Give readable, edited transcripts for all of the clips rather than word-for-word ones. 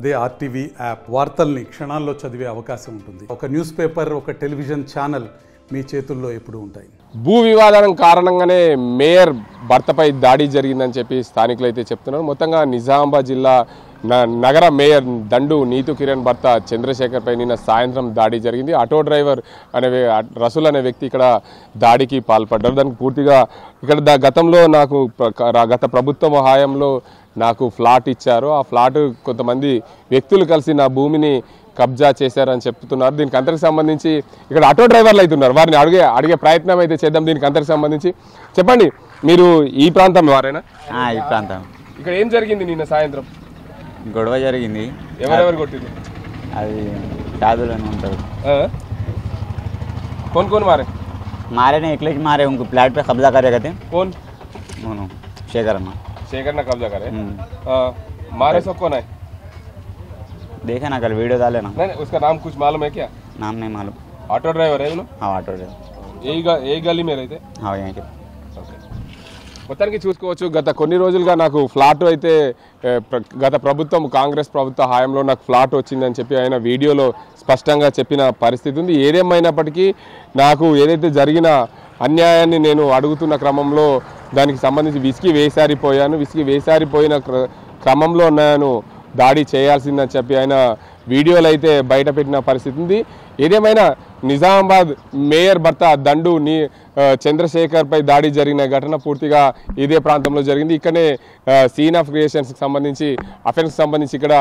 అదే RTV app వార్తల్ని క్షణాల్లో చదివే అవకాశం ఉంటుంది. ఒక న్యూస్ పేపర్, ఒక టెలివిజన్ ఛానల్ మీ చేతుల్లో ఎప్పుడూ ఉంటాయి. భూ వివాదం కారణంగానే మేయర్ భర్తపై దాడి జరిగిందని చెప్పి స్థానికులు అయితే చెప్తున్నారు. మొత్తంగా నిజామాబాద్ జిల్లా నగర మేయర్ దండు నీతు కిరణ్ భర్త చంద్రశేఖర్ పై నిన్న సాయంత్రం దాడి జరిగింది. ఆటో డ్రైవర్ రసూల్ అనే వ్యక్తి ఇక్కడ దాడికి పాల్పడ్డారు. దానికి పూర్తిగా ఇక్కడ గతంలో గత ప్రభుత్వ హయాంలో నాకు ఫ్లాట్ ఇచ్చారు. ఆ ఫ్లాట్ కొంతమంది వ్యక్తులు కలిసి నా భూమిని కబ్జా చేశారని చెప్తున్నారు. దీనికి అంతకు సంబంధించి ఇక్కడ ఆటో డ్రైవర్లు అవుతున్నారు. వారిని అడిగే ప్రయత్నం అయితే చేద్దాం. దీనికి అంతకు సంబంధించి చెప్పండి, మీరు ఈ ప్రాంతం వారేనా? ఈ ప్రాంతం. ఇక్కడ ఏం జరిగింది? నిన్న సాయంత్రం గొడవ జరిగింది. ఎవరెవరు కొట్టింది? అది సాధులని ఉంటారు. कौन कौन मारे? मारे नहीं, एकले मारे. उनको प्लाट पे कब्जा करे कहते. कौन? शेखर ना. शेखर ना कब्जा करे? मारे सब कौन है? देखा ना, कल वीडियो डाले ना. नहीं, उसका नाम कुछ मालूम है क्या? नाम नहीं मालूम. ऑटो ड्राइवर है ना? हाँ, ऑटो ड्राइवर. यही गली में रहते? हाँ, यहाँ के. మొత్తానికి చూసుకోవచ్చు, గత కొన్ని రోజులుగా నాకు ఫ్లాట్ అయితే గత ప్రభుత్వం కాంగ్రెస్ ప్రభుత్వ హయాంలో నాకు ఫ్లాట్ వచ్చిందని చెప్పి ఆయన వీడియోలో స్పష్టంగా చెప్పిన పరిస్థితి ఉంది. ఏదేమైనప్పటికీ నాకు ఏదైతే జరిగిన అన్యాయాన్ని నేను అడుగుతున్న క్రమంలో దానికి సంబంధించి విసిగి వేసారిపోయిన క్రమంలో నేను దాడి చేయాల్సిందని చెప్పి ఆయన వీడియోలు అయితే బయట పెట్టిన పరిస్థితి ఉంది. ఏదేమైనా నిజామాబాద్ మేయర్ భర్త దండు చంద్రశేఖర్ పై దాడి జరిగిన ఘటన పూర్తిగా ఇదే ప్రాంతంలో జరిగింది. ఇక్కడనే సీన్ ఆఫ్ క్రియేషన్స్కి సంబంధించి అఫెన్స్కి సంబంధించి ఇక్కడ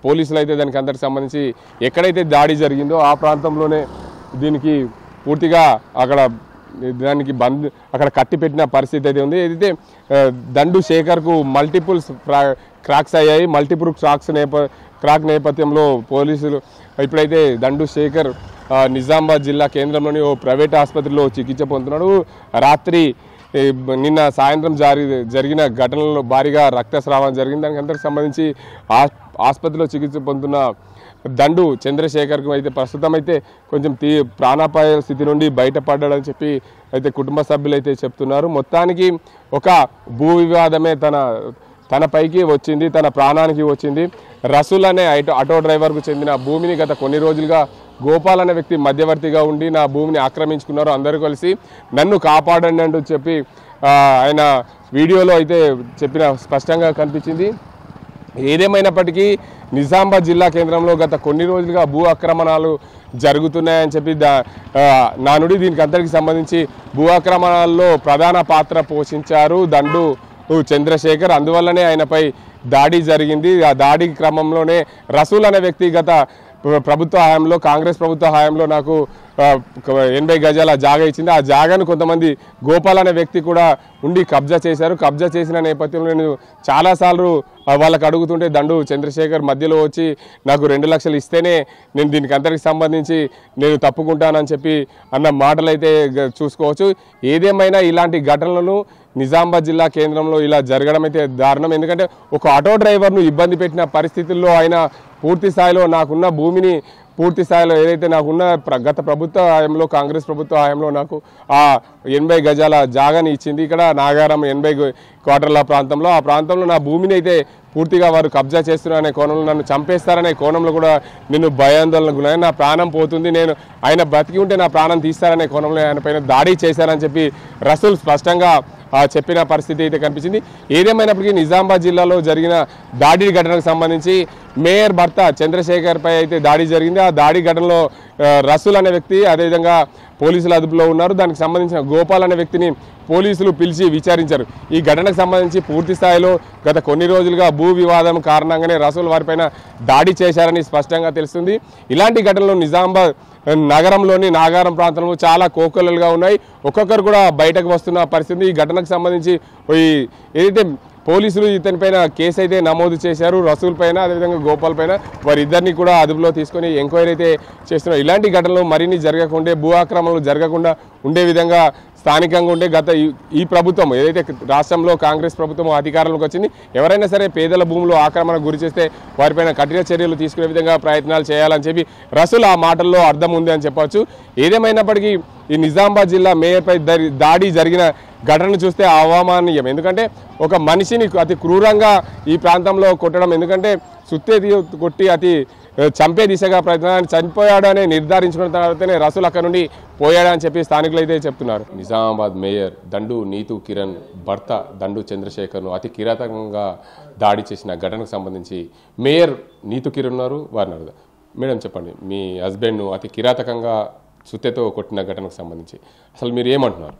పోలీసులు అయితే దానికి అందరికి సంబంధించి ఎక్కడైతే దాడి జరిగిందో ఆ ప్రాంతంలోనే దీనికి పూర్తిగా దానికి అక్కడ కట్టిపెట్టిన పరిస్థితి అయితే ఉంది. ఏదైతే దండు శేఖర్కు మల్టిపుల్స్ క్రాక్స్ అయ్యాయి. మల్టిపుల్ క్రాక్ నేపథ్యంలో పోలీసులు ఇప్పుడైతే దండు శేఖర్ నిజామాబాద్ జిల్లా కేంద్రంలోని ఓ ప్రైవేట్ ఆసుపత్రిలో చికిత్స పొందుతున్నాడు. రాత్రి నిన్న సాయంత్రం జరిగిన ఘటనలో భారీగా రక్తస్రావం జరిగింది. దానికి అందరికి సంబంధించి ఆసుపత్రిలో చికిత్స పొందుతున్న దండు చంద్రశేఖర్కు అయితే ప్రస్తుతం అయితే కొంచెం ప్రాణాపాయ స్థితి నుండి బయటపడ్డాడని చెప్పి అయితే కుటుంబ సభ్యులు అయితే చెప్తున్నారు. మొత్తానికి ఒక భూ వివాదమే తన పైకి వచ్చింది, తన ప్రాణానికి వచ్చింది. రసూల్ అనే ఆటో డ్రైవర్కు చెందిన భూమిని గత కొన్ని రోజులుగా గోపాల్ అనే వ్యక్తి మధ్యవర్తిగా ఉండి నా భూమిని ఆక్రమించుకున్నారు. అందరూ కలిసి నన్ను కాపాడండి అంటూ చెప్పి ఆయన వీడియోలో అయితే చెప్పిన స్పష్టంగా కనిపించింది. ఏదేమైనప్పటికీ నిజామాబాద్ జిల్లా కేంద్రంలో గత కొన్ని రోజులుగా భూ ఆక్రమణలు జరుగుతున్నాయని చెప్పి నా నుండి దీనికి అందరికి సంబంధించి భూ ఆక్రమణల్లో ప్రధాన పాత్ర పోషించారు దండు చంద్రశేఖర్. అందువల్లనే ఆయనపై దాడి జరిగింది. ఆ దాడి క్రమంలోనే రసూల్ అనే వ్యక్తి గత ప్రభుత్వ హయాంలో కాంగ్రెస్ ప్రభుత్వ హయాంలో నాకు 80 గజాల జాగా ఇచ్చింది. ఆ జాగాను కొంతమంది గోపాల్ అనే వ్యక్తి కూడా ఉండి కబ్జా చేశారు. కబ్జా చేసిన నేపథ్యంలో నేను చాలాసార్లు వాళ్ళకి అడుగుతుంటే దండు చంద్రశేఖర్ మధ్యలో వచ్చి నాకు 2 లక్షలు ఇస్తేనే నేను దీనికి అందరికి సంబంధించి నేను తప్పుకుంటానని చెప్పి అన్న మాటలు అయితే చూసుకోవచ్చు. ఏదేమైనా ఇలాంటి ఘటనలను నిజామాబాద్ జిల్లా కేంద్రంలో ఇలా జరగడం అయితే దారుణం. ఎందుకంటే ఒక ఆటో డ్రైవర్ను ఇబ్బంది పెట్టిన పరిస్థితుల్లో ఆయన పూర్తి స్థాయిలో నాకున్న భూమిని పూర్తి స్థాయిలో ఏదైతే నాకున్న గత ప్రభుత్వ హయాంలో కాంగ్రెస్ ప్రభుత్వ హయాంలో నాకు ఆ 80 గజాల జాగాని ఇచ్చింది. ఇక్కడ నాగారం 80 క్వార్టర్ల ప్రాంతంలో ఆ ప్రాంతంలో నా భూమిని అయితే పూర్తిగా వారు కబ్జా చేస్తున్నారనే కోణంలో నన్ను చంపేస్తారనే కోణంలో కూడా నేను భయాందోళనకు ఉన్నాను. నా ప్రాణం పోతుంది, నేను ఆయన బ్రతికి ఉంటే నా ప్రాణం తీస్తారనే కోణంలో ఆయన పైన దాడి చేశారని చెప్పి రసూల్ స్పష్టంగా చెప్పిన పరిస్థితి అయితే కనిపించింది. ఏదేమైనప్పటికీ నిజామాబాద్ జిల్లాలో జరిగిన దాడి ఘటనకు సంబంధించి మేయర్ భర్త చంద్రశేఖర్ పై అయితే దాడి జరిగింది. ఆ దాడి ఘటనలో రసూల్ అనే వ్యక్తి అదేవిధంగా పోలీసుల అదుపులో ఉన్నారు. దానికి సంబంధించిన గోపాల్ అనే వ్యక్తిని పోలీసులు పిలిచి విచారించారు. ఈ ఘటనకు సంబంధించి పూర్తి స్థాయిలో గత కొన్ని రోజులుగా భూ వివాదం కారణంగానే రసూల్ వారిపైన దాడి చేశారని స్పష్టంగా తెలుస్తుంది. ఇలాంటి ఘటనలు నిజామాబాద్ నగరంలోని నాగారం ప్రాంతంలో చాలా కోకొల్లలుగా ఉన్నాయి. ఒక్కొక్కరు కూడా బయటకు వస్తున్న పరిస్థితి. ఈ ఘటనకు సంబంధించి ఏదైతే పోలీసులు ఇతనిపైన కేసు అయితే నమోదు చేశారు, రసూల్ పైన అదేవిధంగా గోపాల్ పైన. వారిద్దరిని కూడా అదుపులో తీసుకొని ఎంక్వైరీ అయితే చేస్తున్నారు. ఇలాంటి ఘటనలు మరిన్ని జరగకుండా భూ ఆక్రమణలు జరగకుండా ఉండే విధంగా స్థానికంగా ఉండే గత ఈ ప్రభుత్వం ఏదైతే రాష్ట్రంలో కాంగ్రెస్ ప్రభుత్వం అధికారంలోకి వచ్చింది, ఎవరైనా సరే పేదల భూములు ఆక్రమణకు గురి చేస్తే వారిపైన కఠిన చర్యలు తీసుకునే విధంగా ప్రయత్నాలు చేయాలని చెప్పి రసూల్ ఆ మాటల్లో అర్థం ఉంది అని చెప్పవచ్చు. ఏదేమైనప్పటికీ ఈ నిజామాబాద్ జిల్లా మేయర్పై దాడి జరిగిన ఘటనను చూస్తే అవామానీయం. ఎందుకంటే ఒక మనిషిని అతి క్రూరంగా ఈ ప్రాంతంలో కొట్టడం, ఎందుకంటే సుత్తేది కొట్టి అతి చంపే దిశగా ప్రయత్నం, చనిపోయాడు అని నిర్ధారించుకున్న తర్వాతనే రసూల్ అక్కడ నుండి పోయాడని చెప్పి స్థానికులు అయితే చెప్తున్నారు. నిజామాబాద్ మేయర్ దండు నీతు కిరణ్ భర్త దండు చంద్రశేఖర్ను అతి కిరాతకంగా దాడి చేసిన ఘటనకు సంబంధించి మేయర్ నీతు కిరణ్ ఉన్నారు, వారిని అడుగుదాం. మేడం చెప్పండి, మీ హస్బెండ్ను అతి కిరాతకంగా సుత్తెతో కొట్టిన ఘటనకు సంబంధించి అసలు మీరు ఏమంటున్నారు?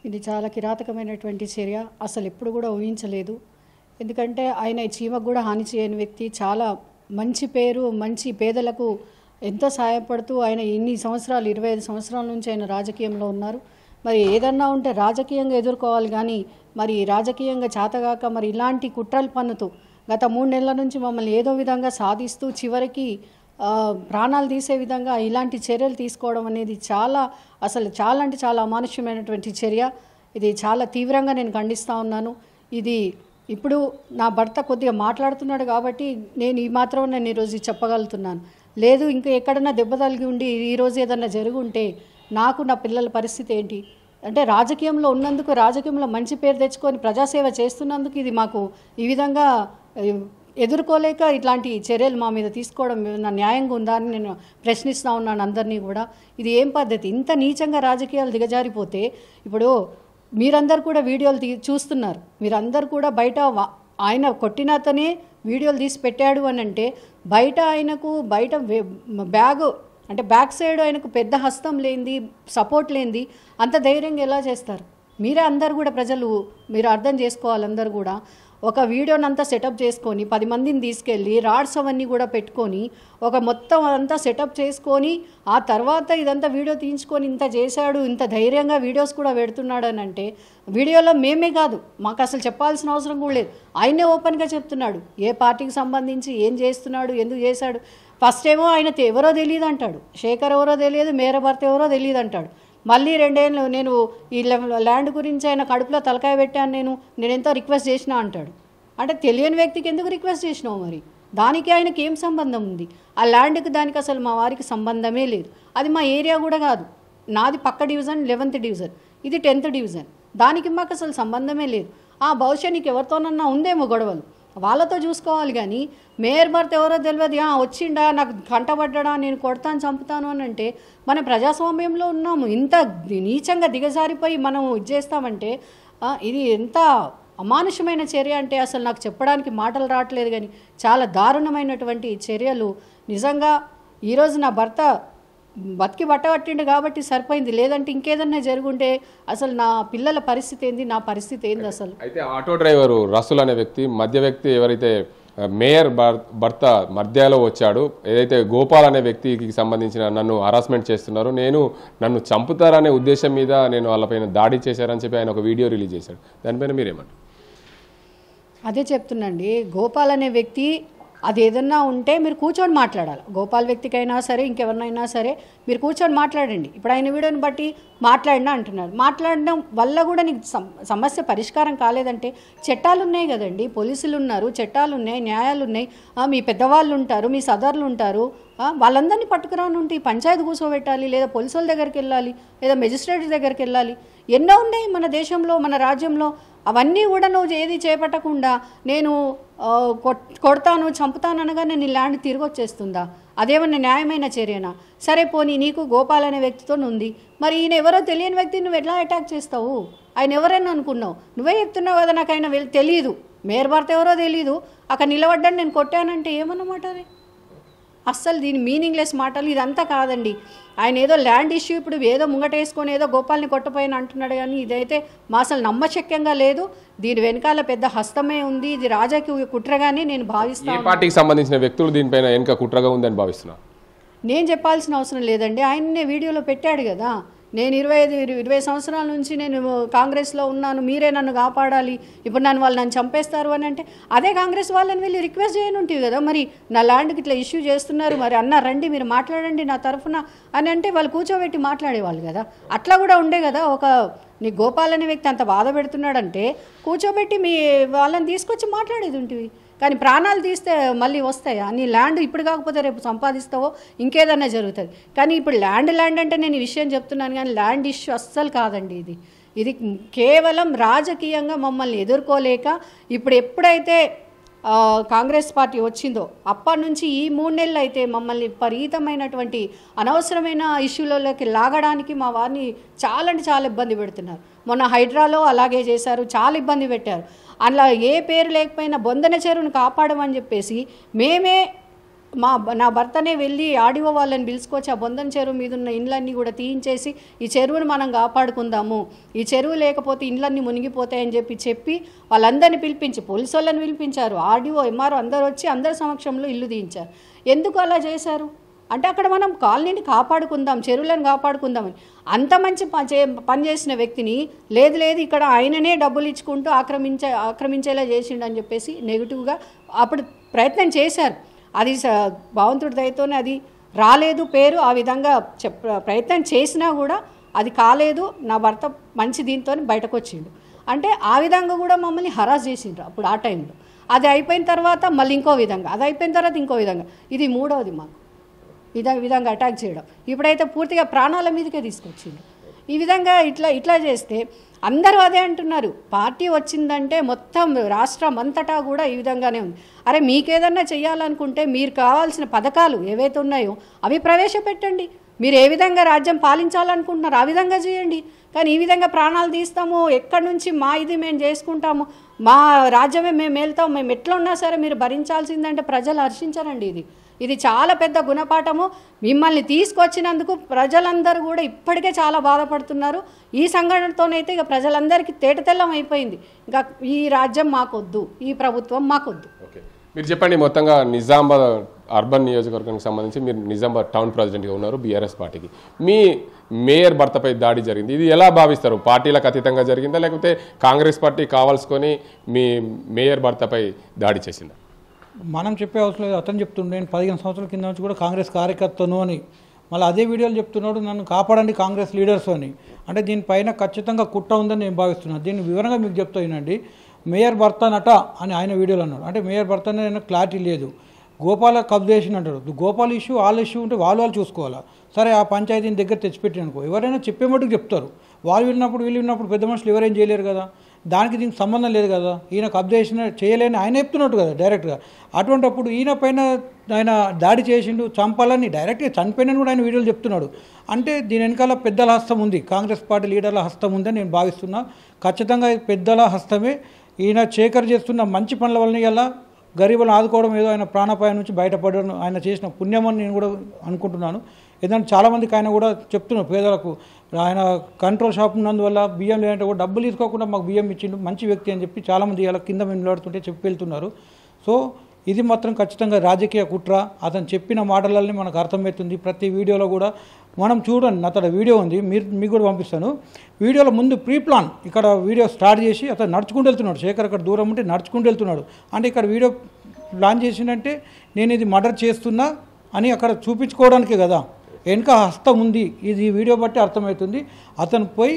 ఇది చాలా కిరాతకమైనటువంటి చర్య, అసలు ఎప్పుడు కూడా ఊహించలేదు. ఎందుకంటే ఆయన చీమకు కూడా హాని చేయని వ్యక్తి, చాలా మంచి పేరు, మంచి పేదలకు ఎంతో సహాయపడుతూ ఆయన ఇన్ని సంవత్సరాలు 25 సంవత్సరాల నుంచి ఆయన రాజకీయంలో ఉన్నారు. మరి ఏదన్నా ఉంటే రాజకీయంగా ఎదుర్కోవాలి, కానీ మరి రాజకీయంగా చేతగాక మరి ఇలాంటి కుట్రలు పన్నుతూ గత 3 నెలల నుంచి మమ్మల్ని ఏదో విధంగా సాధిస్తూ చివరికి ప్రాణాలు తీసే విధంగా ఇలాంటి చర్యలు తీసుకోవడం అనేది అసలు చాలా అంటే చాలా అమానుష్యమైనటువంటి చర్య. ఇది చాలా తీవ్రంగా నేను ఖండిస్తూ ఉన్నాను. ఇది ఇప్పుడు నా భర్త కొద్దిగా మాట్లాడుతున్నాడు కాబట్టి నేను ఈ మాత్రం నేను ఈరోజు చెప్పగలుగుతున్నాను. లేదు ఇంకా ఎక్కడన్నా దెబ్బ తగిలి ఉండి ఈరోజు ఏదన్నా జరుగుంటే నాకు నా పిల్లల పరిస్థితి ఏంటి అంటే, రాజకీయంలో ఉన్నందుకు, రాజకీయంలో మంచి పేరు తెచ్చుకొని ప్రజాసేవ చేస్తున్నందుకు ఇది మాకు ఈ విధంగా ఎదుర్కోలేక ఇట్లాంటి చర్యలు మా మీద తీసుకోవడం నా న్యాయంగా ఉందా అని నేను ప్రశ్నిస్తూ ఉన్నాను అందరినీ కూడా. ఇది ఏం పద్ధతి? ఇంత నీచంగా రాజకీయాలు దిగజారిపోతే, ఇప్పుడు మీరందరూ కూడా వీడియోలు చూస్తున్నారు, మీరందరూ కూడా బయట ఆయన కొట్టినతనే వీడియోలు తీసి పెట్టాడు అని అంటే, బయట బ్యాగ్ అంటే బ్యాక్ సైడ్ ఆయనకు పెద్ద హస్తం లేనిది, సపోర్ట్ లేనిది అంత ధైర్యంగా ఎలా చేస్తారు? మీరే అందరు కూడా ప్రజలు మీరు అర్థం చేసుకోవాలి. అందరు కూడా ఒక వీడియోని అంతా సెటప్ చేసుకొని 10 మందిని తీసుకెళ్ళి రాడ్స్ అవన్నీ కూడా పెట్టుకొని ఒక మొత్తం అంతా సెటప్ చేసుకొని ఆ తర్వాత ఇదంతా వీడియో తీయించుకొని ఇంత చేశాడు, ఇంత ధైర్యంగా వీడియోస్ కూడా పెడుతున్నాడు అని అంటే, వీడియోలో మేమే కాదు, మాకు అసలు చెప్పాల్సిన అవసరం కూడా లేదు, ఆయనే ఓపెన్గా చెప్తున్నాడు ఏ పార్టీకి సంబంధించి ఏం చేస్తున్నాడు, ఎందుకు చేశాడు. ఫస్ట్ ఏమో ఆయన ఎవరో తెలియదు అంటాడు, శేఖర్ ఎవరో తెలియదు, మేర భర్త ఎవరో తెలియదు అంటాడు. మళ్ళీ 2 ఏళ్ళు నేను ఈ ల్యాండ్ గురించి ఆయన కడుపులో తలకాయ పెట్టాను, నేను ఎంతో రిక్వెస్ట్ చేసినా అంటాడు. అంటే తెలియని వ్యక్తికి ఎందుకు రిక్వెస్ట్ చేసినావు? మరి దానికి ఆయనకి ఏం సంబంధం ఉంది? ఆ ల్యాండ్కి దానికి అసలు మా వారికి సంబంధమే లేదు. అది మా ఏరియా కూడా కాదు, నాది పక్క డివిజన్ 11th డివిజన్, ఇది 10th డివిజన్, దానికి మాకు అసలు సంబంధమే లేదు. బహుశా నీకు ఎవరితోనన్నా ఉందేమో గొడవలు, వాళ్ళతో చూసుకోవాలి. కానీ మేయర్ భర్త ఎవరో తెలియదు, వచ్చిండా నాకు కంటపడ్డా నేను కొడతాను చంపుతాను అని అంటే, మన ప్రజాస్వామ్యంలో ఉన్నాము, ఇంత నీచంగా దిగజారిపోయి మనం ఇది చేస్తామంటే ఇది ఎంత అమానుషమైన చర్య అంటే అసలు నాకు చెప్పడానికి మాటలు రావట్లేదు. కానీ చాలా దారుణమైనటువంటి చర్యలు. నిజంగా ఈరోజు నా భర్త బతికి బట్టగట్టిండు కాబట్టి సరిపోయింది, లేదంటే ఇంకేదన్నా జరుగుంటే అసలు నా పిల్లల పరిస్థితి ఏంది, నా పరిస్థితి ఏంది అసలు. అయితే ఆటో డ్రైవరు రసూల్ అనే వ్యక్తి, మధ్య వ్యక్తి ఎవరైతే మేయర్ భర్త మధ్యలో వచ్చాడు, ఏదైతే గోపాల్ అనే వ్యక్తికి సంబంధించిన నన్ను హరాస్మెంట్ చేస్తున్నారు, నన్ను చంపుతారనే ఉద్దేశం మీద నేను వాళ్ళపైన దాడి చేశారని చెప్పి ఆయన ఒక వీడియో రిలీజ్ చేశాడు. దానిపైన మీరేమంటారు? అదే చెప్తున్నాండి, గోపాల్ అనే వ్యక్తి అది ఏదన్నా ఉంటే మీరు కూర్చొని మాట్లాడాలి. గోపాల్ వ్యక్తికైనా సరే ఇంకెవరినైనా సరే మీరు కూర్చొని మాట్లాడండి. ఇప్పుడు ఆయన వీడియోని బట్టి మాట్లాడినా అంటున్నారు, మాట్లాడడం వల్ల కూడా నీకు సమస్య పరిష్కారం కాలేదంటే చట్టాలు ఉన్నాయి కదండి, పోలీసులు ఉన్నారు, చట్టాలు ఉన్నాయి, న్యాయాలు ఉన్నాయి, మీ పెద్దవాళ్ళు ఉంటారు, మీ సదర్లు ఉంటారు, వాళ్ళందరినీ పట్టుకురాని ఉంటే పంచాయతీ కూర్చోబెట్టాలి, లేదా పోలీసుల దగ్గరికి వెళ్ళాలి, లేదా మెజిస్ట్రేట్ దగ్గరికి వెళ్ళాలి. ఎన్నో ఉన్నాయి మన దేశంలో, మన రాజ్యంలో. అవన్నీ కూడా నువ్వు ఏది చేపట్టకుండా నేను కొడతాను చంపుతాను అనగా నేను ఈ ల్యాండ్ తిరిగి వచ్చేస్తుందా? అదేమన్నా న్యాయమైన చర్యనా? సరే పోనీ నీకు గోపాల్ అనే వ్యక్తితో ఉంది, మరి ఈయన ఎవరో తెలియని వ్యక్తిని నువ్వు ఎట్లా అటాక్ చేస్తావు? ఆయన ఎవరైనా అనుకున్నావు? నువ్వే చెప్తున్నావు కదా నాకు ఆయన తెలియదు, మేయర్ భర్త ఎవరో తెలియదు, అక్కడ నిలబడ్డాను నేను కొట్టానంటే ఏమన్నమాట అది? అస్సలు దీని మీనింగ్లెస్ మాటలు. ఇదంతా కాదండి, ఆయన ఏదో ల్యాండ్ ఇష్యూ ఇప్పుడు ఏదో ముంగటేసుకొని ఏదో గోపాల్ని కొట్టపోయిన అంటున్నాడు. కానీ ఇదైతే మా అసలు నమ్మశక్యంగా లేదు, దీని వెనకాల పెద్ద హస్తమే ఉంది, ఇది రాజకీయ కుట్రగానే నేను భావిస్తాను. ఏ పార్టీకి సంబంధించిన వ్యక్తులు దీనిపైన వెనక కుట్రగా ఉందని భావిస్తున్నా? నేను చెప్పాల్సిన అవసరం లేదండి, ఆయన్నే వీడియోలో పెట్టాడు కదా, నేను 20 సంవత్సరాల నుంచి నేను కాంగ్రెస్లో ఉన్నాను, మీరే నన్ను కాపాడాలి, ఇప్పుడు నన్ను చంపేస్తారు అని అంటే అదే కాంగ్రెస్ వాళ్ళని వెళ్ళి రిక్వెస్ట్ చేయను ఉంటుంది కదా, మరి నా ల్యాండ్కి ఇట్లా ఇష్యూ చేస్తున్నారు, మరి అన్న రండి మీరు మాట్లాడండి నా తరఫున అని అంటే వాళ్ళు కూర్చోబెట్టి మాట్లాడేవాళ్ళు కదా. అట్లా కూడా ఉండే కదా. నీ గోపాల్ అనే వ్యక్తి అంత బాధ పెడుతున్నాడంటే కూర్చోబెట్టి మీ వాళ్ళని తీసుకొచ్చి మాట్లాడేది ఉంటుంది. కానీ ప్రాణాలు తీస్తే మళ్ళీ వస్తాయా? నీ ల్యాండ్ ఇప్పుడు కాకపోతే రేపు సంపాదిస్తావో ఇంకేదన్నా జరుగుతుంది. కానీ ఇప్పుడు ల్యాండ్ అంటే నేను ఈ విషయం చెప్తున్నాను, కానీ ల్యాండ్ ఇష్యూ అస్సలు కాదండి. ఇది కేవలం రాజకీయంగా మమ్మల్ని ఎదుర్కోలేక ఇప్పుడు ఎప్పుడైతే కాంగ్రెస్ పార్టీ వచ్చిందో అప్పటి నుంచి ఈ 3 నెలలు అయితే మమ్మల్ని విపరీతమైనటువంటి అనవసరమైన ఇష్యూలలోకి లాగడానికి మా వారిని చాలా అంటే చాలా ఇబ్బంది పెడుతున్నారు. మొన్న హైడ్రాలో అలాగే చేశారు, చాలా ఇబ్బంది పెట్టారు. అలా ఏ పేరు లేకపోయినా బొందన చెరువును కాపాడమని చెప్పేసి మేమే నా భర్తనే వెళ్ళి ఆడియో వాళ్ళని పిలుచుకొచ్చి ఆ బొందన చెరువు మీద ఉన్న ఇండ్లన్నీ కూడా తీయించేసి ఈ చెరువును మనం కాపాడుకుందాము, ఈ చెరువు లేకపోతే ఇండ్లన్నీ మునిగిపోతాయని చెప్పి వాళ్ళందరినీ పిలిపించి పోలీసు వాళ్ళని పిలిపించారు, ఆర్డీఓ ఎంఆర్ఓ అందరూ వచ్చి అందరి సమక్షంలో ఇల్లు తీయించారు. ఎందుకు అలా చేశారు అంటే అక్కడ మనం కాలనీని కాపాడుకుందాం, చెరువులను కాపాడుకుందామని. అంత మంచి పని చేసిన వ్యక్తిని లేదు ఇక్కడ ఆయననే డబ్బులు ఇచ్చుకుంటూ ఆక్రమించేలా చేసిండు అని చెప్పేసి నెగిటివ్గా అప్పుడు ప్రయత్నం చేశారు. అది భగవంతుడి దయతోనే అది రాలేదు పేరు. ఆ విధంగా ప్రయత్నం చేసినా కూడా అది కాలేదు. నా భర్త మంచి దీంతో బయటకు వచ్చిండు అంటే ఆ విధంగా కూడా మమ్మల్ని హరాస్ చేసిండ్రు అప్పుడు ఆ టైంలో. అది అయిపోయిన తర్వాత మళ్ళీ ఇంకో విధంగా, అది అయిపోయిన తర్వాత ఇంకో విధంగా, ఇది 3వది మాకు విధంగా అటాక్ చేయడం. ఇప్పుడైతే పూర్తిగా ప్రాణాల మీదకే తీసుకొచ్చిండు. ఈ విధంగా ఇట్లా చేస్తే అందరూ అదే అంటున్నారు, పార్టీ వచ్చిందంటే మొత్తం రాష్ట్రం అంతటా కూడా ఈ విధంగానే ఉంది. అరే మీకేదన్నా చేయాలనుకుంటే మీరు కావాల్సిన పథకాలు ఏవైతే ఉన్నాయో అవి ప్రవేశపెట్టండి. మీరు ఏ విధంగా రాజ్యం పాలించాలనుకుంటున్నారో ఆ విధంగా చేయండి. కానీ ఈ విధంగా ప్రాణాలు తీస్తాము, ఎక్కడి నుంచి మా ఇది మేము చేసుకుంటాము, మా రాజ్యమే మేము వెళ్తాము, మేము ఎట్లా ఉన్నా సరే మీరు భరించాల్సిందంటే ప్రజలు హర్షించరండి. ఇది చాలా పెద్ద గుణపాఠము. మిమ్మల్ని తీసుకొచ్చినందుకు ప్రజలందరూ కూడా ఇప్పటికే చాలా బాధపడుతున్నారు. ఈ సంఘటనతోనైతే ఇక ప్రజలందరికీ తేటతెల్లం అయిపోయింది. ఇంకా ఈ రాజ్యం మాకొద్దు, ఈ ప్రభుత్వం మాకొద్దు. ఓకే, మీరు చెప్పండి, మొత్తంగా నిజామాబాద్ అర్బన్ నియోజకవర్గానికి సంబంధించి మీరు నిజామాబాద్ టౌన్ ప్రెసిడెంట్గా ఉన్నారు బీఆర్ఎస్ పార్టీకి. మీ మేయర్ భర్తపై దాడి జరిగింది, ఇది ఎలా భావిస్తారు? పార్టీలకు అతీతంగా జరిగిందా లేకపోతే కాంగ్రెస్ పార్టీ కావాల్సుకొని మీ మేయర్ భర్తపై దాడి చేసిందా? మనం చెప్పే అవసరం లేదు. అతను చెప్తుండే నేను 15 సంవత్సరాల కింద నుంచి కూడా కాంగ్రెస్ కార్యకర్తను అని, మళ్ళీ అదే వీడియోలు చెప్తున్నాడు నన్ను కాపాడండి కాంగ్రెస్ లీడర్స్ అని. అంటే దీనిపైన ఖచ్చితంగా కుట్ర ఉందని నేను భావిస్తున్నాను. దీన్ని వివరంగా మీకు చెప్తానండి. మేయర్ భర్తనట అని ఆయన వీడియోలో అన్నాడు. అంటే మేయర్ భర్తనే క్లారిటీ లేదు. గోపాల కబ్జేషన్ అంటారు. గోపాల్ ఇష్యూ వాళ్ళ ఇష్యూ ఉంటే వాళ్ళు చూసుకోవాలా. సరే ఆ పంచాయతీని దగ్గర తెచ్చిపెట్టి అనుకో, ఎవరైనా చెప్పే మటుకు చెప్తారు. వీళ్ళు విన్నప్పుడు పెద్ద మనుషులు ఎవరేం చేయలేరు కదా, దానికి దీనికి సంబంధం లేదు కదా. ఈయన కబ్జేషన్ చేయలేని ఆయన చెప్తున్నట్టు కదా డైరెక్ట్గా. అటువంటిప్పుడు ఈయన పైన ఆయన దాడి చేసిండు, చంపాలని డైరెక్ట్గా చనిపోయినని కూడా ఆయన వీడియోలు చెప్తున్నాడు. అంటే దీని వెనకాల పెద్దల హస్తం ఉంది, కాంగ్రెస్ పార్టీ లీడర్ల హస్తం ఉందని నేను భావిస్తున్నా. ఖచ్చితంగా పెద్దల హస్తమే. ఈయన శేఖర్ చేస్తున్న మంచి పనుల వలన ఇలా గరీబులను ఆదుకోవడం ఏదో ఆయన ప్రాణాపాయం నుంచి బయటపడడం ఆయన చేసిన పుణ్యమని నేను కూడా అనుకుంటున్నాను. ఎందుకంటే చాలామందికి ఆయన కూడా చెప్తున్నాడు పేదలకు, ఆయన కంట్రోల్ షాప్ ఉన్నందువల్ల బియ్యం లేదంటే కూడా డబ్బులు తీసుకోకుండా మాకు బియ్యం ఇచ్చిండు, మంచి వ్యక్తి అని చెప్పి చాలామంది ఇలా కింద నిలబడుతుంటే చెప్పి వెళ్తున్నారు. సో ఇది మాత్రం ఖచ్చితంగా రాజకీయ కుట్ర. అతను చెప్పిన మాటలన్నీ మనకు అర్థమవుతుంది. ప్రతి వీడియోలో కూడా మనం చూడండి, అతడు వీడియో ఉంది, మీకు కూడా పంపిస్తాను. వీడియోలో ముందు ప్రీ ప్లాన్ ఇక్కడ వీడియో స్టార్ట్ చేసి అతను నడుచుకుంటూ వెళ్తున్నాడు. శేఖర్ అక్కడ దూరం ఉంటే నడుచుకుంటూ వెళ్తున్నాడు. అంటే ఇక్కడ వీడియో ప్లాన్ చేసిందంటే నేను ఇది మర్డర్ చేస్తున్నా అని అక్కడ చూపించుకోవడానికే కదా, వెనుక హస్తం ఉంది. ఇది వీడియో బట్టి అర్థమవుతుంది. అతను పోయి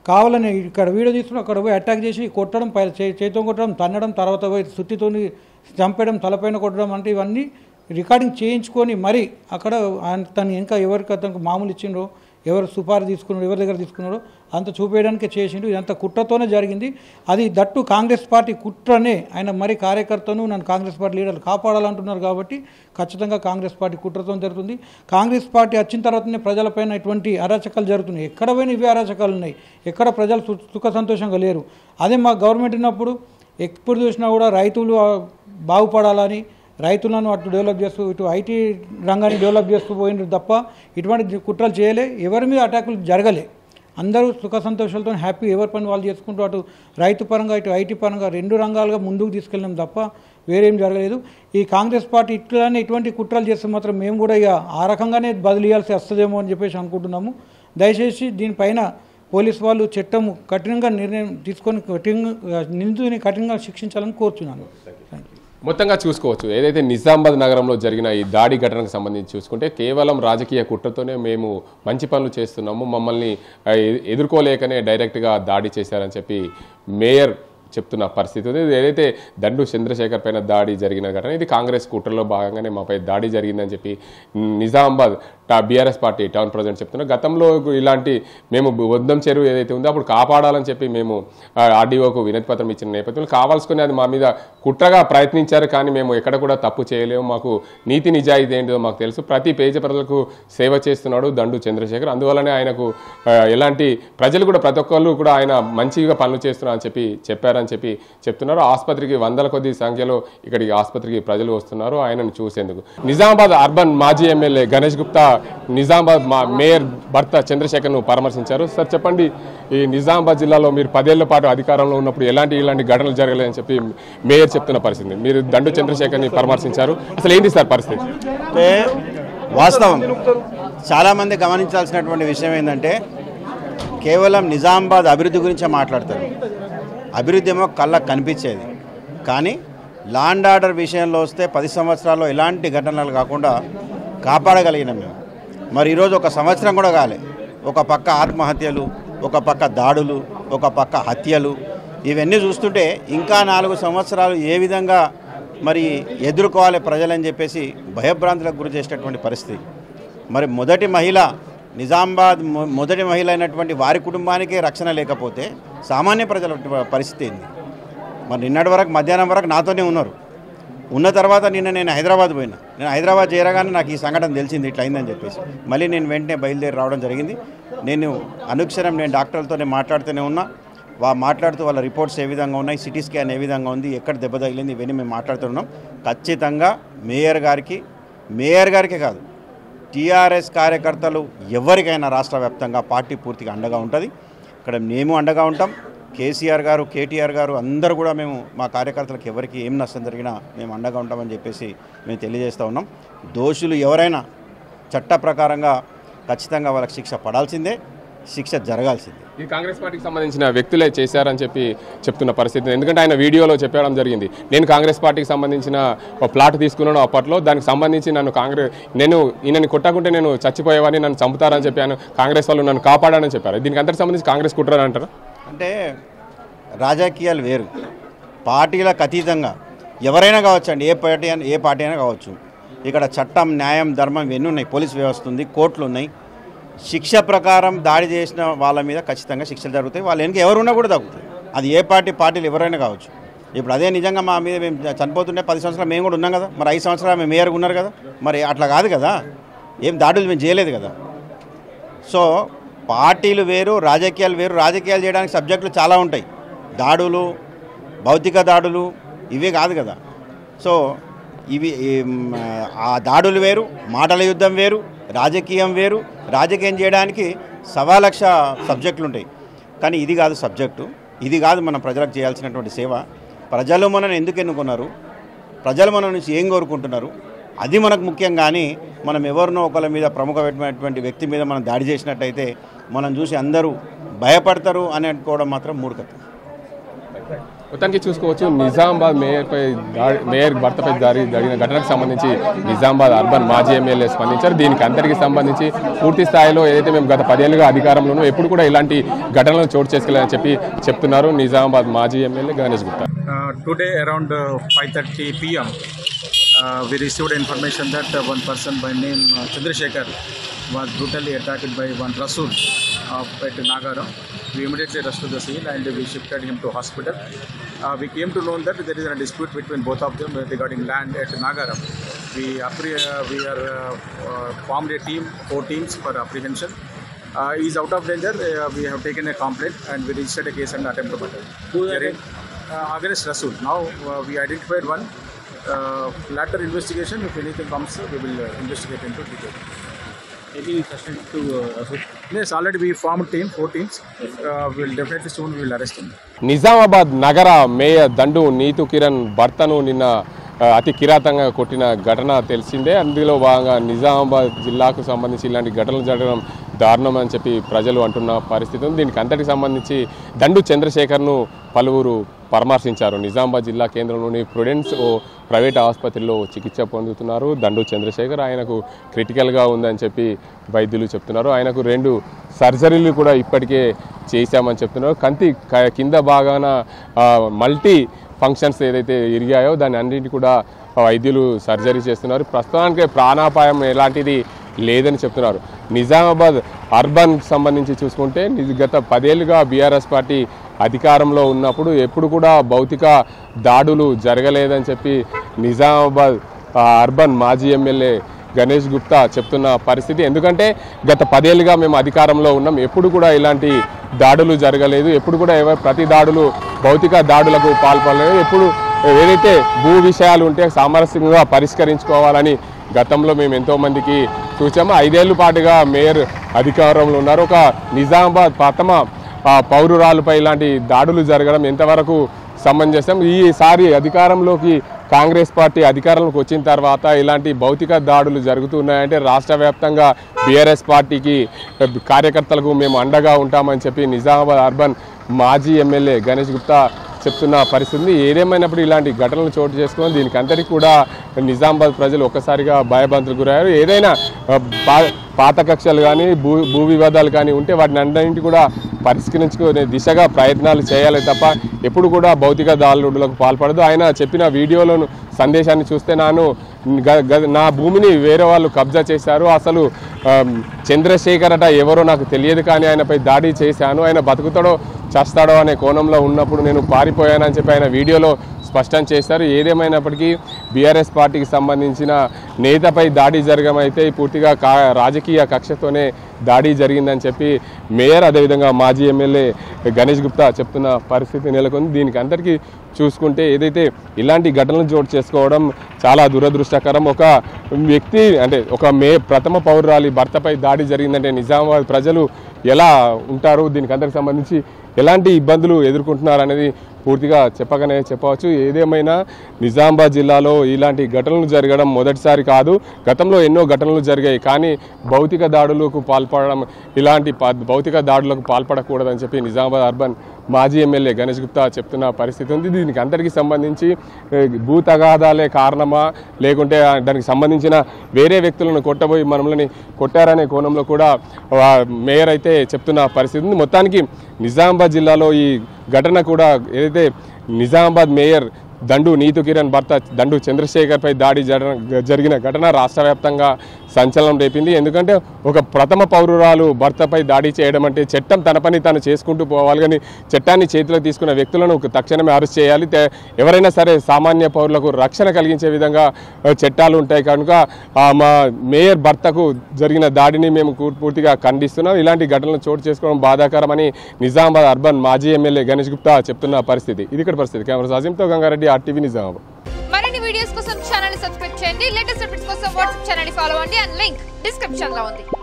కావాలని ఇక్కడ వీడియో తీసుకుని అక్కడ పోయి అటాక్ చేసి కొట్టడం, చేతితో కొట్టడం, తన్నడం, తర్వాత పోయి సుత్తితో చంపడం, తలపైన కొట్టడం, అంటే ఇవన్నీ రికార్డింగ్ చేయించుకొని మరి అక్కడ తను ఇంకా ఎవరికి అతనికి మామూలు ఇచ్చిండ్రో, ఎవరు సుపారీ తీసుకున్నారో, ఎవరి దగ్గర తీసుకున్నారో అంత చూపేయడానికి చేసిండు. ఇదంతా కుట్రతోనే జరిగింది. అది దట్టు కాంగ్రెస్ పార్టీ కుట్రనే. ఆయన మరి కార్యకర్తను నన్ను కాంగ్రెస్ పార్టీ లీడర్లు కాపాడాలంటున్నారు కాబట్టి ఖచ్చితంగా కాంగ్రెస్ పార్టీ కుట్రతో జరుగుతుంది. కాంగ్రెస్ పార్టీ వచ్చిన తర్వాతనే ప్రజలపైన ఇటువంటి అరాచకాలు జరుగుతున్నాయి. ఎక్కడ పోయినా ఇవే అరాచకాలు ఉన్నాయి. ఎక్కడ ప్రజలు సుఖ సంతోషంగా లేరు. అదే మా గవర్నమెంట్ ఉన్నప్పుడు ఎప్పుడు చూసినా కూడా రైతులు బాగుపడాలని, రైతులను అటు డెవలప్ చేస్తూ ఇటు ఐటీ రంగాన్ని డెవలప్ చేస్తూ పోయినారు తప్ప ఇటువంటి కుట్రలు చేయలే. ఎవరి మీద అటాకులు జరగలే. అందరూ సుఖ సంతోషాలతో హ్యాపీ ఎవరి పని వాళ్ళు చేసుకుంటూ అటు రైతు పరంగా ఇటు ఐటీ పరంగా 2 రంగాలుగా ముందుకు తీసుకెళ్ళినాం తప్ప వేరేం జరగలేదు. ఈ కాంగ్రెస్ పార్టీ ఇట్లానే ఇటువంటి కుట్రలు చేస్తే మాత్రం మేము కూడా ఇక ఆ రకంగానే బదిలీయాల్సి వస్తుందేమో అని చెప్పేసి అనుకుంటున్నాము. దయచేసి దీనిపైన పోలీసు వాళ్ళు చట్టం కఠినంగా నిర్ణయం తీసుకొని నిందితుని కఠినంగా శిక్షించాలని కోరుతున్నాను. మొత్తంగా చూసుకోవచ్చు, ఏదైతే నిజామాబాద్ నగరంలో జరిగిన ఈ దాడి ఘటనకు సంబంధించి చూసుకుంటే కేవలం రాజకీయ కుట్రతోనే మేము మంచి పనులు చేస్తున్నాము, మమ్మల్ని ఎదుర్కోలేకనే డైరెక్ట్గా దాడి చేశారని చెప్పి మేయర్ చెప్తున్న పరిస్థితి ఉంది. ఇది ఏదైతే దండు చంద్రశేఖర్ పైన దాడి జరిగిన ఘటన, ఇది కాంగ్రెస్ కుట్రలో భాగంగానే మాపై దాడి జరిగిందని చెప్పి Nizamabad BRS party town president చెప్తున్నారు. గతంలో ఇలాంటి మేము వద్దం చెరువు ఏదైతే ఉందో అప్పుడు కాపాడాలని చెప్పి మేము ఆర్డీఓకు వినతి పత్రం ఇచ్చిన నేపథ్యంలో కావాల్సుకుని అది మా మీద కుట్రగా ప్రయత్నించారు. కానీ మేము ఎక్కడ కూడా తప్పు చేయలేము, మాకు నీతి నిజాయితీ ఏంటో మాకు తెలుసు, ప్రతి పేద ప్రజలకు సేవ చేస్తున్నాడు దండు చంద్రశేఖర్, అందువల్లనే ఆయనకు ఎలాంటి ప్రజలు కూడా ప్రతి ఒక్కళ్ళు కూడా ఆయన మంచిగా పనులు చేస్తున్నారు అని చెప్పి చెప్పారని చెప్పి చెప్తున్నారు. ఆసుపత్రికి వందల కొద్ది సంఖ్యలో ఇక్కడికి ఆసుపత్రికి ప్రజలు వస్తున్నారు ఆయనను చూసేందుకు. నిజామాబాద్ అర్బన్ మాజీ ఎమ్మెల్యే గణేష్ గుప్తా నిజామాబాద్ మేయర్ భర్త చంద్రశేఖర్ను పరామర్శించారు. సార్ చెప్పండి, ఈ నిజామాబాద్ జిల్లాలో మీరు 10 ఏళ్ల పాటు అధికారంలో ఉన్నప్పుడు ఇలాంటి ఘటనలు జరగలేదని చెప్పి మేయర్ చెప్తున్న పరిస్థితి, మీరు దండు చంద్రశేఖర్ని పరామర్శించారు, అసలు ఏంటి సార్ పరిస్థితి? అంటే వాస్తవం చాలామంది గమనించాల్సినటువంటి విషయం ఏంటంటే కేవలం నిజామాబాద్ అభివృద్ధి గురించే మాట్లాడతారు. అభివృద్ధి ఏమో కళ్ళకు కనిపించేది, కానీ లాండ్ ఆర్డర్ విషయంలో వస్తే 10 సంవత్సరాల్లో ఎలాంటి ఘటనలు కాకుండా కాపాడగలిగినాం మేము. మరి ఈరోజు 1 సంవత్సరం కూడా కాలే, ఒక పక్క ఆత్మహత్యలు, ఒక పక్క దాడులు, ఒక పక్క హత్యలు, ఇవన్నీ చూస్తుంటే ఇంకా 4 సంవత్సరాలు ఏ విధంగా మరి ఎదుర్కోవాలి ప్రజలని చెప్పేసి భయభ్రాంతులకు గురి చేసేటటువంటి పరిస్థితి. మరి మొదటి మహిళ నిజామాబాద్ మొదటి మహిళ అయినటువంటి వారి కుటుంబానికే రక్షణ లేకపోతే సామాన్య ప్రజల పరిస్థితి ఏంది? మరి నిన్నటి వరకు మధ్యాహ్నం వరకు నాతోనే ఉన్నారు. ఉన్న తర్వాత నేను హైదరాబాద్ పోయినా. నేను హైదరాబాద్ చేరగానే నాకు ఈ సంఘటన తెలిసింది ఇట్లా అయిందని చెప్పేసి మళ్ళీ నేను వెంటనే బయలుదేరి రావడం జరిగింది. నేను అనుక్షణం డాక్టర్లతోనే మాట్లాడుతూనే ఉన్నా. మాట్లాడుతూ వాళ్ళ రిపోర్ట్స్ ఏ విధంగా ఉన్నాయి, సిటీ స్కాన్ ఏ విధంగా ఉంది, ఎక్కడ దెబ్బ తగిలింది, ఇవన్నీ మేము మాట్లాడుతున్నాం. ఖచ్చితంగా మేయర్ గారికే కాదు, టీఆర్ఎస్ కార్యకర్తలు ఎవరికైనా రాష్ట్ర వ్యాప్తంగా పార్టీ పూర్తిగా అండగా ఉంటుంది. ఇక్కడ మేము అండగా ఉంటాం. కేసీఆర్ గారు, కేటీఆర్ గారు అందరూ కూడా మేము మా కార్యకర్తలకు ఎవరికి ఏం నష్టం జరిగినా మేము అండగా ఉంటామని చెప్పేసి మేము తెలియజేస్తూ ఉన్నాం. దోషులు ఎవరైనా చట్ట ప్రకారంగా ఖచ్చితంగా వాళ్ళకి శిక్ష పడాల్సిందే, శిక్ష జరగాల్సిందే. ఈ కాంగ్రెస్ పార్టీకి సంబంధించిన వ్యక్తులే చేశారని చెప్పి చెప్తున్న పరిస్థితి, ఎందుకంటే ఆయన వీడియోలో చెప్పడం జరిగింది, నేను కాంగ్రెస్ పార్టీకి సంబంధించిన ఒక ప్లాట్ తీసుకున్నాను అప్పట్లో, దానికి సంబంధించి నేను ఈయనని కొట్టకుంటే నేను చచ్చిపోయేవాడిని, నన్ను చంపుతారని చెప్పాను, కాంగ్రెస్ వాళ్ళు నన్ను కాపాడానని చెప్పారు. దీనికి అంతకు సంబంధించి కాంగ్రెస్ కుట్రని అంటారు. అంటే రాజకీయాలు వేరు, పార్టీలకు అతీతంగా ఎవరైనా కావచ్చండి, ఏ పార్టీ అయినా కావచ్చు. ఇక్కడ చట్టం, న్యాయం, ధర్మం ఇవన్నీ ఉన్నాయి, పోలీస్ వ్యవస్థ ఉంది, కోర్టులు ఉన్నాయి. శిక్ష ప్రకారం దాడి చేసిన వాళ్ళ మీద ఖచ్చితంగా శిక్షలు జరుగుతాయి. వాళ్ళు వెనక ఎవరున్నా కూడా తగ్గుతాయి. అది ఏ పార్టీలు ఎవరైనా కావచ్చు. ఇప్పుడు అదే నిజంగా మా మీద మేము చనిపోతుంటే 10 సంవత్సరాలు మేము కూడా ఉన్నాం కదా, మరి 5 సంవత్సరాలు మేము మేయర్గా ఉన్నారు కదా, మరి అట్లా కాదు కదా, ఏం దాడులు మేము చేయలేదు కదా. సో పార్టీలు వేరు, రాజకీయాలు వేరు. రాజకీయాలు చేయడానికి సబ్జెక్టులు చాలా ఉంటాయి, దాడులు, భౌతిక దాడులు ఇవే కాదు కదా. సో ఆ దాడులు వేరు, మాటల యుద్ధం వేరు, రాజకీయం వేరు. రాజకీయం చేయడానికి 1,000,000 సబ్జెక్టులు ఉంటాయి, కానీ ఇది కాదు సబ్జెక్టు, ఇది కాదు మనం ప్రజలకు చేయాల్సినటువంటి సేవ. ప్రజలు మనల్ని ఎందుకు ఎన్నుకున్నారు, ప్రజలు మన నుంచి ఏం కోరుకుంటున్నారు, అది మనకు ముఖ్యం. కానీ మనం ఎవరినో ఒకళ్ళ మీద ప్రముఖమైనటువంటి వ్యక్తి మీద మనం దాడి చేసినట్టయితే మనం చూసి అందరూ భయపడతారు అని అనుకోవడం మాత్రం మూర్ఖత. మొత్తానికి చూసుకోవచ్చు, నిజామాబాద్ మేయర్ భర్తపై జరిగిన ఘటనకు సంబంధించి నిజామాబాద్ అర్బన్ మాజీ ఎమ్మెల్యే స్పందించారు. దీనికి అందరికీ సంబంధించి పూర్తి స్థాయిలో ఏదైతే మేము గత 10 ఏళ్ళుగా అధికారంలోనూ ఎప్పుడు కూడా ఇలాంటి ఘటనలు చోటు చేసుకోలేదని చెప్పి చెప్తున్నారు నిజామాబాద్ మాజీ MLA Ganesh Gupta. Today around 5:30 p.m. We received information that one person by name Chandrasekhar was brutally attacked by one Rasool at Nagaram. We immediately rushed to the scene and we shifted him to hospital. We came to know that there is a dispute between both of them regarding land at Nagaram. We formed a team, 4 teams for apprehension. He is out of danger. We have taken a complaint and we registered a case under attempt to murder against Rasool. Now we identified one. Later investigation, if anything comes, we will investigate into detail. Any suspect to Rasool? Yes, already we formed team, 4 teams. We'll definitely soon we will arrest him. Nizamabad నగర mayor దండు నీతు కిరణ్ భర్తను నిన్న అతి కిరాతంగా కొట్టిన ఘటన తెలిసిందే. అందులో భాగంగా నిజామాబాద్ జిల్లాకు సంబంధించి ఇలాంటి ఘటనలు జరగడం దారుణం అని చెప్పి ప్రజలు అంటున్న పరిస్థితి ఉంది. దీనికి అంతటికి సంబంధించి దండు చంద్రశేఖర్ను పలువురు పరామర్శించారు. నిజామాబాద్ జిల్లా కేంద్రంలోని ప్రుడెన్స్ ఓ ప్రైవేట్ ఆసుపత్రిలో చికిత్స పొందుతున్నారు దండు చంద్రశేఖర్. ఆయనకు క్రిటికల్గా ఉందని చెప్పి వైద్యులు చెప్తున్నారు. ఆయనకు 2 సర్జరీలు కూడా ఇప్పటికే చేశామని చెప్తున్నారు. కంటి కింద భాగాన మల్టీ ఫంక్షన్స్ ఏదైతే ఇరిగాయో దాన్ని అన్నింటి కూడా వైద్యులు సర్జరీ చేస్తున్నారు. ప్రస్తుతానికి ప్రాణాపాయం ఎలాంటిది లేదని చెప్తున్నారు. నిజామాబాద్ అర్బన్ సంబంధించి చూసుకుంటే గత 10 ఏళ్ళుగా బీఆర్ఎస్ పార్టీ అధికారంలో ఉన్నప్పుడు ఎప్పుడు కూడా భౌతిక దాడులు జరగలేదని చెప్పి నిజామాబాద్ అర్బన్ మాజీ ఎమ్మెల్యే గణేష్ గుప్తా చెప్తున్న పరిస్థితి. ఎందుకంటే గత 10 ఏళ్ళుగా మేము అధికారంలో ఉన్నాం, ఎప్పుడు కూడా ఇలాంటి దాడులు జరగలేదు, ఎప్పుడు కూడా ప్రతి దాడులు భౌతిక దాడులకు పాల్పడలేదు, ఎప్పుడు ఏదైతే భూ విషయాలు ఉంటే సామరస్యంగా పరిష్కరించుకోవాలని గతంలో మేము ఎంతోమందికి చూసాము. 5 ఏళ్ళ పాటుగా మేయర్ అధికారంలో ఉన్నారు. ఒక నిజామాబాద్ ప్రథమ పౌరురాలపై ఇలాంటి దాడులు జరగడం ఎంతవరకు సమంజసం? ఈసారి అధికారంలోకి కాంగ్రెస్ పార్టీ అధికారంలోకి వచ్చిన తర్వాత ఇలాంటి భౌతిక దాడులు జరుగుతున్నాయంటే రాష్ట్ర వ్యాప్తంగా బీఆర్ఎస్ పార్టీకి కార్యకర్తలకు మేము అండగా ఉంటామని చెప్పి నిజామాబాద్ అర్బన్ మాజీ ఎమ్మెల్యే గణేష్ గుప్తా చెప్తున్న పరిస్థితి. ఏదేమైనప్పుడు ఇలాంటి ఘటనలు చోటు చేసుకొని దీనికి అందరికీ కూడా నిజామాబాద్ ప్రజలు ఒక్కసారిగా భయభ్రాంతులకు గురయ్యారు. ఏదైనా పాత కక్షలు కానీ భూ వివాదాలు కానీ ఉంటే వాటిని అన్నింటి కూడా పరిష్కరించుకునే దిశగా ప్రయత్నాలు చేయాలి తప్ప ఎప్పుడు కూడా భౌతిక దాడులకు పాల్పడదు. ఆయన చెప్పిన వీడియోలోను సందేశాన్ని చూస్తే నా భూమిని వేరే వాళ్ళు కబ్జా చేశారు, అసలు చంద్రశేఖర్ అట ఎవరో నాకు తెలియదు, కానీ ఆయనపై దాడి చేశాను, ఆయన బతుకుతాడో చేస్తాడో అనే కోణంలో ఉన్నప్పుడు నేను పారిపోయానని చెప్పి ఆయన వీడియోలో స్పష్టం చేశారు. ఏదేమైనప్పటికీ బీఆర్ఎస్ పార్టీకి సంబంధించిన నేతపై దాడి జరగమైతే పూర్తిగా రాజకీయ కక్షతోనే దాడి జరిగిందని చెప్పి మేయర్ అదేవిధంగా మాజీ ఎమ్మెల్యే గణేష్ గుప్తా చెప్తున్న పరిస్థితి నెలకొంది. దీనికి అందరికీ చూసుకుంటే ఏదైతే ఇలాంటి ఘటనలు చోటు చేసుకోవడం చాలా దురదృష్టకరం. ఒక వ్యక్తి అంటే ఒక ప్రథమ పౌరురాలి భర్తపై దాడి జరిగిందంటే నిజామాబాద్ ప్రజలు ఎలా ఉంటారు, దీనికి అందరికి సంబంధించి ఎలాంటి ఇబ్బందులు ఎదుర్కొంటున్నారు అనేది పూర్తిగా చెప్పగానే చెప్పవచ్చు. ఏదేమైనా నిజామాబాద్ జిల్లాలో ఇలాంటి ఘటనలు జరగడం మొదటిసారి కాదు, గతంలో ఎన్నో ఘటనలు జరిగాయి. కానీ భౌతిక దాడులకు పాల్పడడం, ఇలాంటి భౌతిక దాడులకు పాల్పడకూడదని చెప్పి నిజామాబాద్ అర్బన్ మాజీ ఎమ్మెల్యే గణేష్ గుప్తా చెప్తున్న పరిస్థితి ఉంది. దీనికి అందరికీ సంబంధించి భూ తగాదాలే కారణమా లేకుంటే దానికి సంబంధించిన వేరే వ్యక్తులను కొట్టబోయి మనల్ని కొట్టారనే కోణంలో కూడా మేయర్ అయితే చెప్తున్న పరిస్థితి ఉంది. మొత్తానికి నిజామాబాద్ జిల్లాలో ఈ ఘటన కూడా ఏదైతే నిజామాబాద్ మేయర్ దండు నీతు కిరణ్ భర్త దండు చంద్రశేఖర్పై దాడి జరిగిన ఘటన రాష్ట్ర వ్యాప్తంగా సంచలనం రేపింది. ఎందుకంటే ఒక ప్రథమ పౌరురాలు భర్తపై దాడి చేయడం అంటే చట్టం తన పని తాను చేసుకుంటూ పోవాలి, కానీ చట్టాన్ని చేతిలో తీసుకున్న వ్యక్తులను తక్షణమే అరెస్ట్ చేయాలి. ఎవరైనా సరే సామాన్య పౌరులకు రక్షణ కలిగించే విధంగా చట్టాలు ఉంటాయి కనుక మా మేయర్ భర్తకు జరిగిన దాడిని మేము పూర్తిగా ఖండిస్తున్నాం. ఇలాంటి ఘటనలు చోటు చేసుకోవడం బాధాకరమని నిజామాబాద్ అర్బన్ మాజీ ఎమ్మెల్యే గణేష్ గుప్తా చెప్తున్న పరిస్థితి. ఇది ఇక్కడ పరిస్థితి. కెమెరా సాజింతో గంగారెడ్డి, RTV నిజామాబాద్. మరిన్ని వీడియోస్ కోసం ఛానల్ ని సబ్స్క్రైబ్ చేయండి. లేటెస్ట్ అప్డేట్స్ కోసం వాట్సాప్ ఛానల్ ని ఫాలో అవ్వండి. అండ్ లింక్ డిస్క్రిప్షన్ లో ఉంది.